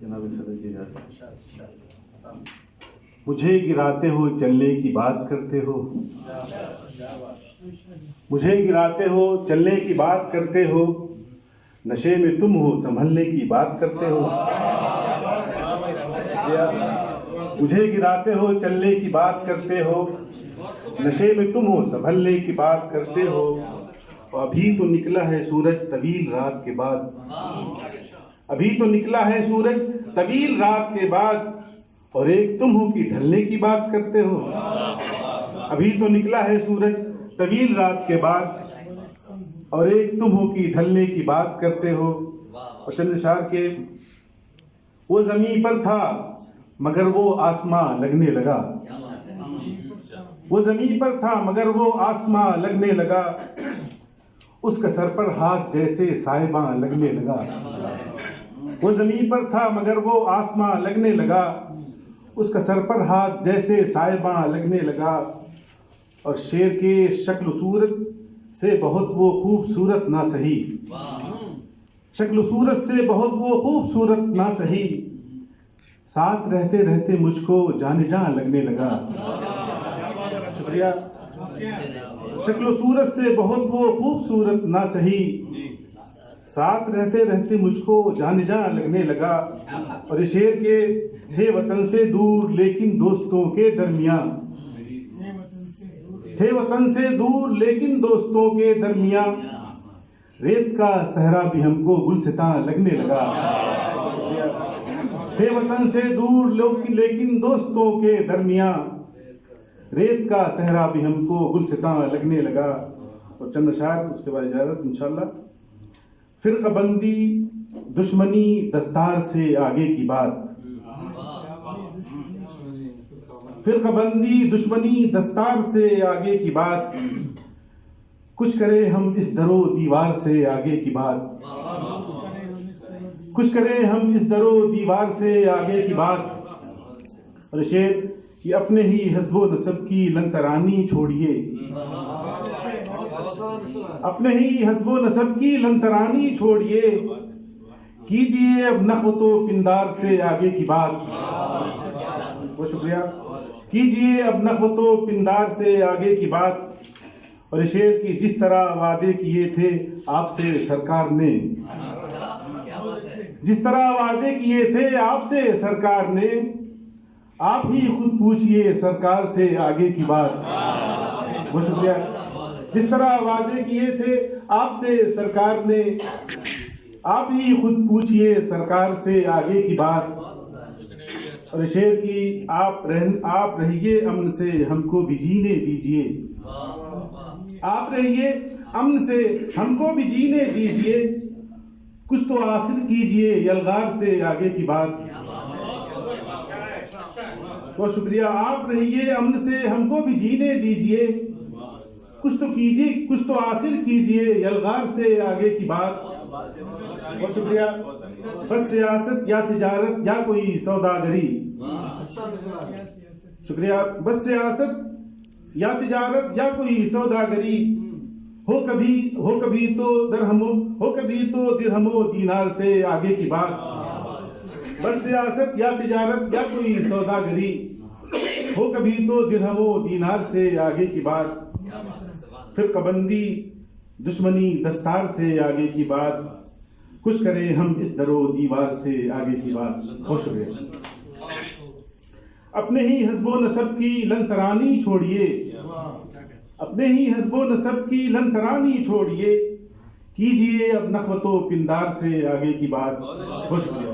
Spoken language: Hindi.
जनाब सदर की इजाज़त। मुझे गिराते हो चलने की बात करते हो, मुझे गिराते हो चलने की बात करते हो, नशे में तुम हो संभलने की बात करते हो। मुझे गिराते हो चलने की बात करते हो, नशे में तुम हो संभलने की बात करते हो। अभी तो निकला है सूरज तवील रात के बाद, अभी तो निकला है सूरज तवील रात के बाद, और एक तुम हो कि ढलने की बात करते हो। अभी तो निकला है सूरज तवील रात के बाद, और एक तुम हो कि ढलने की बात करते हो। और चंद शार के वो ज़मीन पर था मगर वो आसमां लगने लगा, वो ज़मीन पर था मगर वो आसमां लगने लगा, उसका सर पर हाथ जैसे साहिबां लगने लगा। वो ज़मीन पर था मगर वो आसमां लगने लगा, उसका सर पर हाथ जैसे साहिबां लगने लगा। और शेर के शक्ल सूरत से बहुत वो खूबसूरत ना सही, शक्ल सूरत से बहुत वो खूबसूरत ना सही, साथ रहते रहते मुझको जाने जान लगने लगा। शुक्रिया। शक्ल सूरत से बहुत वो खूबसूरत ना सही, साथ रहते रहते मुझको जाने जान लगने लगा। और शेर के थे वतन से दूर लेकिन दोस्तों के दरमियां, थे वतन से दूर लेकिन दोस्तों के दरमियां, रेत का सहरा भी हमको गुलसितां लगने लगा। थे वतन से दूर लेकिन दोस्तों के दरमियां, रेत का सहरा भी हमको गुलसितां लगने लगा। और चंद शायर उसके बाद इजाजत इंशाल्लाह। फिरकबंदी दुश्मनी दस्तार से आगे की बात, फिरकबंदी दुश्मनी दस्तार से आगे की बात, कुछ करे हम इस दरो दीवार से आगे की बात, कुछ करे हम इस दरो दीवार से आगे की बात। और शेर कि अपने ही हस्बो नसब की लंतरानी छोड़िए, अपने ही हस्बो नसब की लंतरानी छोड़िए, कीजिए अब नखवतो पिंदार से आगे की बात। बहुत शुक्रिया। कीजिए अब नखवतो पिंदार से आगे की बात। और शेर की जिस तरह वादे किए थे आपसे सरकार ने, जिस तरह वादे किए थे आपसे सरकार ने, आप ही खुद पूछिए सरकार से आगे की बात। बहुत शुक्रिया। जिस तरह वादे किए थे आपसे सरकार ने, आप ही खुद पूछिए सरकार से आगे की बात। और शेर की आप रहिए अमन से हमको भी जीने दीजिए, आप रहिए अमन से हमको भी जीने दीजिए, कुछ तो आखिर कीजिए यलगार से आगे की बात। बहुत शुक्रिया। आप रहिए अमन से हमको भी जीने दीजिए, कुछ तो कीजिए, कुछ तो आखिर कीजिए यलगार से आगे की बात। बहुत शुक्रिया। बस सियासत या तिजारत या कोई सौदागरी, शुक्रिया। बस सियासत या तिजारत या कोई सौदागरी, हो कभी तो दरहमो, हो कभी तो दिरहमो दीनार से आगे की बात। बस सियासत या तिजारत या कोई सौदागरी, हो कभी तो दिरहमो दीनार से आगे की बात। फिरकबंदी दुश्मनी दस्तार से आगे की बात, कुछ करें हम इस दरो दीवार से आगे की बात। बहुत शुक्रिया। अपने ही हस्बो नसब की लंतरानी छोड़िए, अपने ही हस्बो नसब की लंतरानी छोड़िए, कीजिए अब नखवतो पिंदार से आगे की बात। बहुत शुक्रिया।